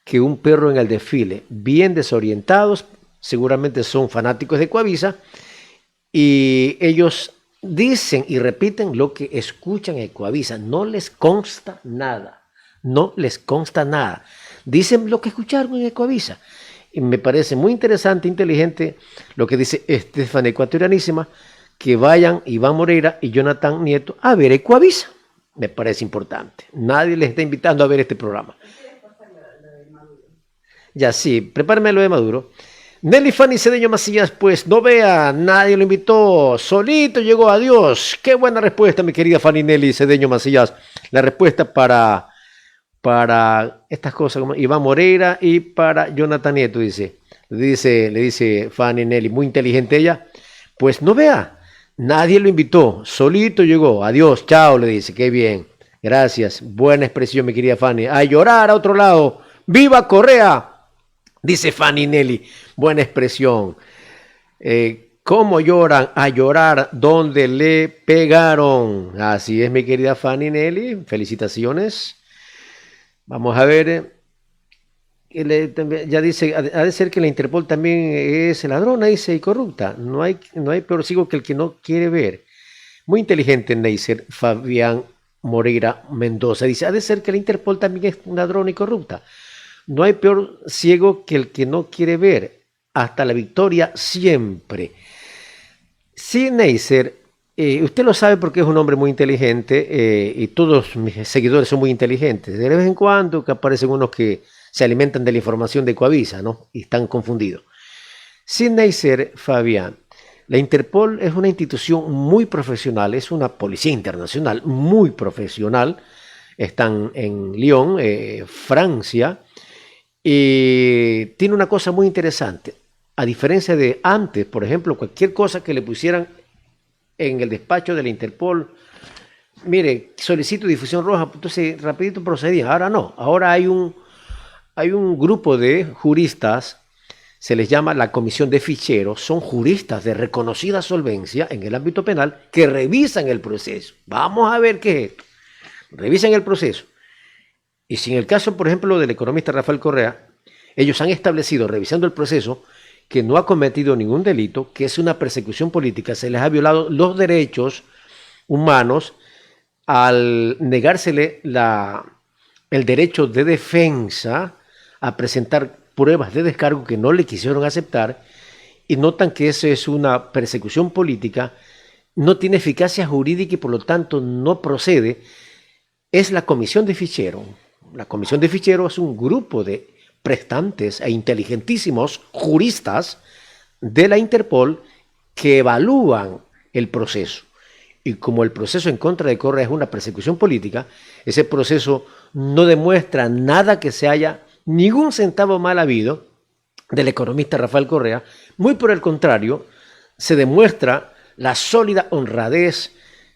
que un perro en el desfile, bien desorientados, seguramente son fanáticos de Ecuavisa y ellos dicen y repiten lo que escuchan en Ecuavisa, no les consta nada, dicen lo que escucharon en Ecuavisa. Y me parece muy interesante, inteligente lo que dice Estefania Ecuatorianísima, que vayan Iván Moreira y Jonathan Nieto a ver Ecuavisa. Me parece importante. Nadie les está invitando a ver este programa. Ya sí, prepárame lo de Maduro. Nelly Fanny Cedeño Macías, pues no vea, nadie lo invitó, solito llegó, adiós. Qué buena respuesta, mi querida Fanny Nelly Cedeño Macías. La respuesta para estas cosas como Iván Moreira y para Jonathan Nieto, le dice Fanny Nelly, muy inteligente ella, pues no vea, nadie lo invitó, solito llegó, adiós, chao, le dice, qué bien, gracias, buena expresión mi querida Fanny, a llorar a otro lado, viva Correa, dice Fanny Nelly, buena expresión. ¿Cómo lloran? A llorar donde le pegaron, así es mi querida Fanny Nelly, felicitaciones. Vamos a ver, ya dice, ha de ser que la Interpol también es ladrona, dice, y corrupta. No hay peor ciego que el que no quiere ver. Muy inteligente, Neisser Fabián Moreira Mendoza. Dice, ha de ser que la Interpol también es ladrona y corrupta. No hay peor ciego que el que no quiere ver. Hasta la victoria siempre. Sí, Neisser, usted lo sabe porque es un hombre muy inteligente y todos mis seguidores son muy inteligentes. De vez en cuando que aparecen unos que se alimentan de la información de Coavisa, ¿no? Y están confundidos. Sí, Neisser Fabián, la Interpol es una institución muy profesional, es una policía internacional muy profesional. Están en Lyon, Francia, y tiene una cosa muy interesante. A diferencia de antes, por ejemplo, cualquier cosa que le pusieran en el despacho de la Interpol, mire, solicito difusión roja, entonces rapidito procedían. Ahora no, ahora hay un grupo de juristas, se les llama la Comisión de Ficheros, son juristas de reconocida solvencia en el ámbito penal que revisan el proceso. Vamos a ver qué es esto. Revisan el proceso. Y si en el caso, por ejemplo, del economista Rafael Correa, ellos han establecido, revisando el proceso, que no ha cometido ningún delito, que es una persecución política, se les ha violado los derechos humanos al negársele el derecho de defensa a presentar pruebas de descargo que no le quisieron aceptar, y notan que eso es una persecución política, no tiene eficacia jurídica y por lo tanto no procede. Es la Comisión de Fichero. La Comisión de Fichero es un grupo de prestantes e inteligentísimos juristas de la Interpol que evalúan el proceso. Y como el proceso en contra de Correa es una persecución política, ese proceso no demuestra nada que se haya, ningún centavo mal habido del economista Rafael Correa. Muy por el contrario, se demuestra la sólida honradez,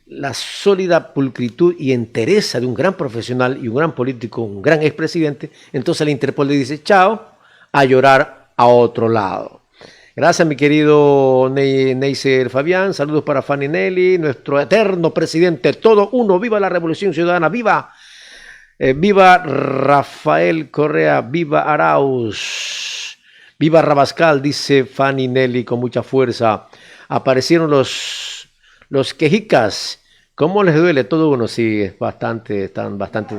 la sólida pulcritud y entereza de un gran profesional y un gran político, un gran expresidente. Entonces la Interpol le dice, chao, a llorar a otro lado. Gracias, mi querido Neisser Fabián. Saludos para Fanny Nelly, nuestro eterno presidente, todo uno. Viva la Revolución Ciudadana, viva, viva Rafael Correa, viva Arauz, viva Rabascal, dice Fanny Nelly con mucha fuerza. Aparecieron los quejicas. ¿Cómo les duele todo uno? Sí, es bastante, están bastante.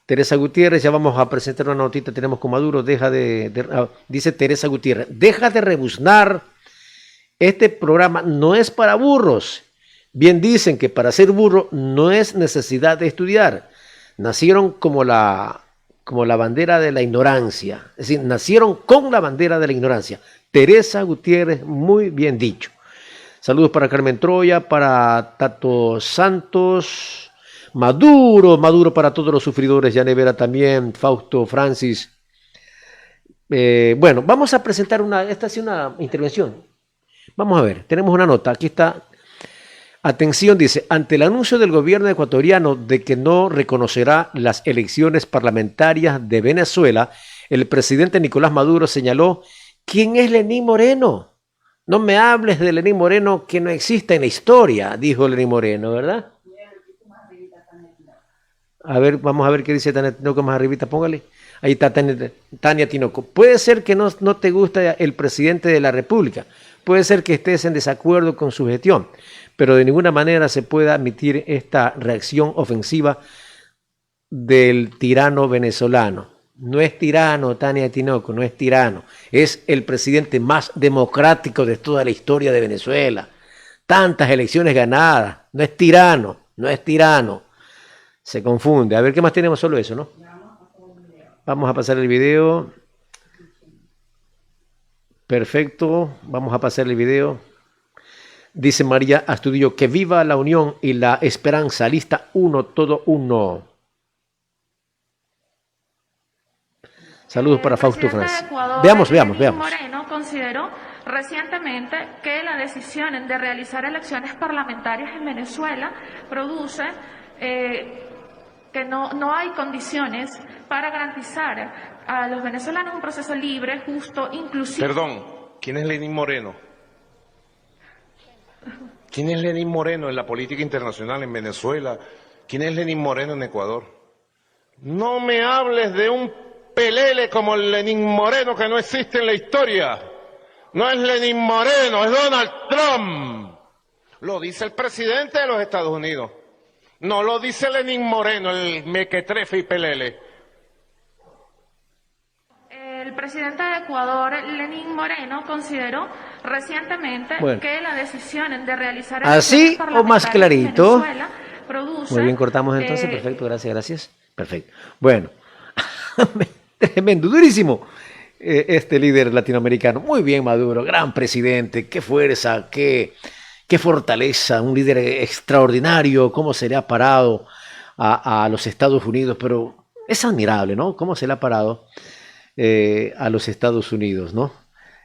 Teresa Gutiérrez, ya vamos a presentar una notita, tenemos con Maduro, dice Teresa Gutiérrez, deja de rebuznar, este programa no es para burros. Bien dicen que para ser burro no es necesidad de estudiar. Nacieron como la bandera de la ignorancia, es decir, nacieron con la bandera de la ignorancia. Teresa Gutiérrez, muy bien dicho. Saludos para Carmen Troya, para Tato Santos, Maduro para todos los sufridores, Yane Vera también, Fausto Francis. Bueno, vamos a presentar esta ha sido una intervención. Vamos a ver, tenemos una nota, aquí está. Atención, dice, ante el anuncio del gobierno ecuatoriano de que no reconocerá las elecciones parlamentarias de Venezuela, el presidente Nicolás Maduro señaló, ¿quién es Lenín Moreno? No me hables de Lenín Moreno que no existe en la historia, dijo Lenín Moreno, ¿verdad? A ver, vamos a ver qué dice Tania Tinoco más arribita, póngale. Ahí está Tania Tinoco. Puede ser que no te guste el presidente de la República, puede ser que estés en desacuerdo con su gestión, pero de ninguna manera se puede admitir esta reacción ofensiva del tirano venezolano. No es tirano, Tania Tinoco, no es tirano. Es el presidente más democrático de toda la historia de Venezuela. Tantas elecciones ganadas. No es tirano, no es tirano. Se confunde. A ver, ¿qué más tenemos? Solo eso, ¿no? Vamos a pasar el video. Perfecto. Vamos a pasar el video. Dice María Astudillo, que viva la unión y la esperanza. Lista 1, todo uno. Saludos para Fausto Francis. Veamos. Moreno consideró recientemente que la decisión de realizar elecciones parlamentarias en Venezuela produce que no hay condiciones para garantizar a los venezolanos un proceso libre, justo, inclusivo. Perdón, ¿quién es Lenín Moreno? ¿Quién es Lenín Moreno en la política internacional en Venezuela? ¿Quién es Lenín Moreno en Ecuador? No me hables de un pelele como el Lenín Moreno que no existe en la historia. No es Lenín Moreno, es Donald Trump. Lo dice el presidente de los Estados Unidos. No lo dice Lenín Moreno, el mequetrefe y pelele. El presidente de Ecuador, Lenín Moreno, consideró recientemente que la decisión de realizar así o más clarito. En Venezuela produce, muy bien, cortamos entonces, perfecto, gracias. Perfecto. Bueno, tremendo, durísimo este líder latinoamericano. Muy bien, Maduro, gran presidente, qué fuerza, qué fortaleza, un líder extraordinario, cómo se le ha parado a los Estados Unidos, pero es admirable, ¿no? Cómo se le ha parado a los Estados Unidos, ¿no?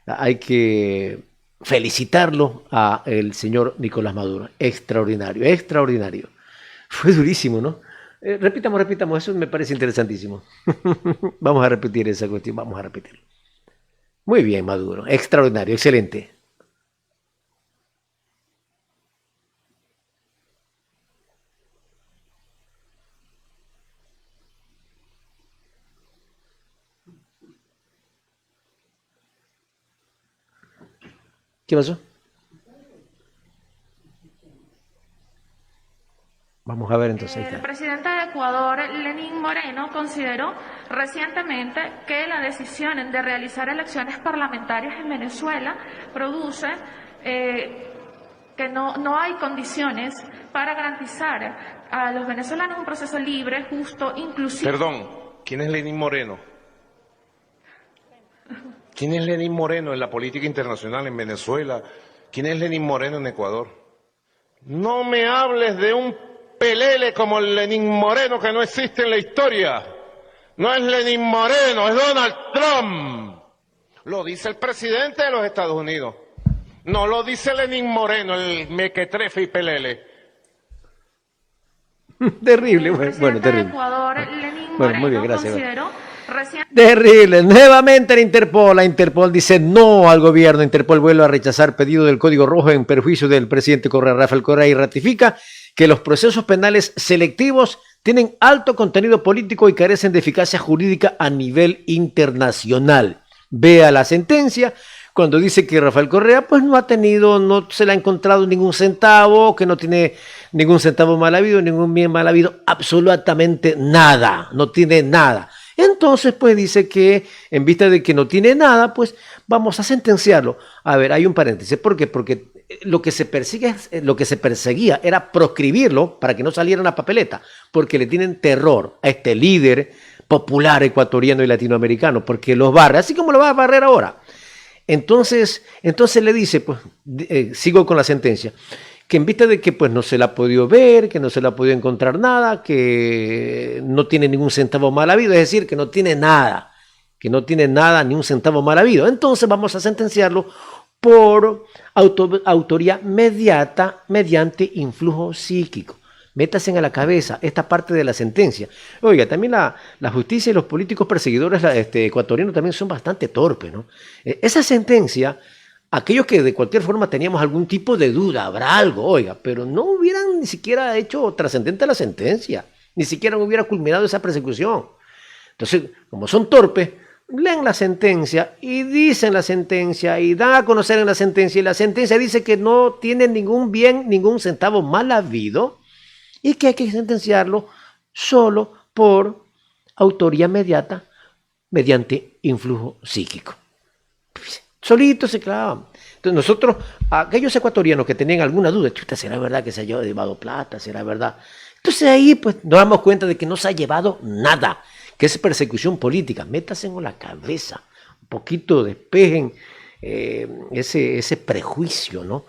Hay que felicitarlo a el señor Nicolás Maduro. Extraordinario, extraordinario. Fue durísimo, ¿no? Repitamos, eso me parece interesantísimo. Vamos a repetir esa cuestión, vamos a repetirlo. Muy bien, Maduro, extraordinario, excelente. ¿Qué pasó? Vamos a ver entonces. Ahí está. El presidente de Ecuador, Lenín Moreno, consideró recientemente que la decisión de realizar elecciones parlamentarias en Venezuela produce que no hay condiciones para garantizar a los venezolanos un proceso libre, justo, inclusivo. Perdón, ¿quién es Lenín Moreno? ¿Quién es Lenín Moreno en la política internacional en Venezuela? ¿Quién es Lenín Moreno en Ecuador? No me hables de un pelele como el Lenín Moreno que no existe en la historia. No es Lenín Moreno, es Donald Trump. Lo dice el presidente de los Estados Unidos. No lo dice Lenín Moreno, el mequetrefe y pelele. Terrible, bueno, terrible. Ecuador, Lenín bueno, muy bien, Moreno, gracias. Terrible. Nuevamente la Interpol dice no al gobierno. Interpol vuelve a rechazar pedido del Código Rojo en perjuicio del presidente Rafael Correa y ratifica que los procesos penales selectivos tienen alto contenido político y carecen de eficacia jurídica a nivel internacional. Vea la sentencia cuando dice que Rafael Correa pues no se le ha encontrado ningún centavo, que no tiene ningún centavo mal habido, ningún bien mal habido, absolutamente nada, no tiene nada. Entonces, pues dice que en vista de que no tiene nada, pues vamos a sentenciarlo. A ver, hay un paréntesis. ¿Por qué? Porque lo que se perseguía era proscribirlo para que no saliera en la papeleta, porque le tienen terror a este líder popular ecuatoriano y latinoamericano, porque los barre, así como lo va a barrer ahora. Entonces le dice, pues, sigo con la sentencia, que en vista de que pues no se la ha podido ver, que no se la ha podido encontrar nada, que no tiene ningún centavo mal habido, es decir, que no tiene nada, ni un centavo mal habido. Entonces vamos a sentenciarlo por autoría mediata mediante influjo psíquico. Métase a la cabeza esta parte de la sentencia. Oiga, también la justicia y los políticos perseguidores ecuatorianos también son bastante torpes, ¿no? Esa sentencia, aquellos que de cualquier forma teníamos algún tipo de duda, habrá algo, oiga, pero no hubieran ni siquiera hecho trascendente la sentencia, ni siquiera hubiera culminado esa persecución. Entonces, como son torpes, leen la sentencia y dicen la sentencia y dan a conocer en la sentencia, y la sentencia dice que no tiene ningún bien, ningún centavo mal habido y que hay que sentenciarlo solo por autoría mediata mediante influjo psíquico. Solitos se clavan. Entonces nosotros, aquellos ecuatorianos que tenían alguna duda, chuta, ¿será verdad que se ha llevado plata? ¿Será verdad? Entonces ahí pues nos damos cuenta de que no se ha llevado nada, que es persecución política. Métanse en la cabeza, un poquito despejen ese prejuicio, ¿no?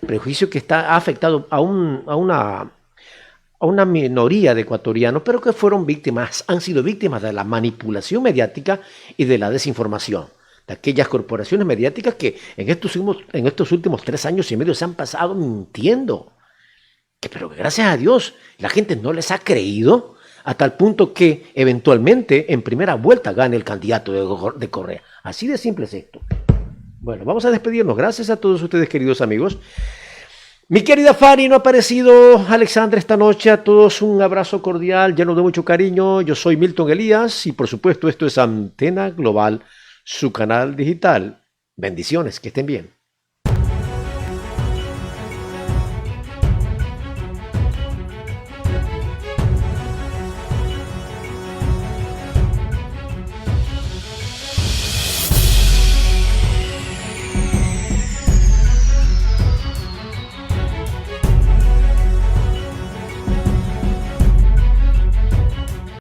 Prejuicio que ha afectado a una minoría de ecuatorianos, pero que han sido víctimas de la manipulación mediática y de la desinformación. De aquellas corporaciones mediáticas que en estos últimos 3 años y medio se han pasado mintiendo. Pero que gracias a Dios la gente no les ha creído a tal punto que eventualmente en primera vuelta gane el candidato de Correa. Así de simple es esto. Bueno, vamos a despedirnos. Gracias a todos ustedes, queridos amigos. Mi querida Fanny, no ha aparecido Alexandra esta noche. A todos un abrazo cordial, lleno de mucho cariño. Yo soy Milton Elías y por supuesto esto es Antena Global, su canal digital. Bendiciones, que estén bien.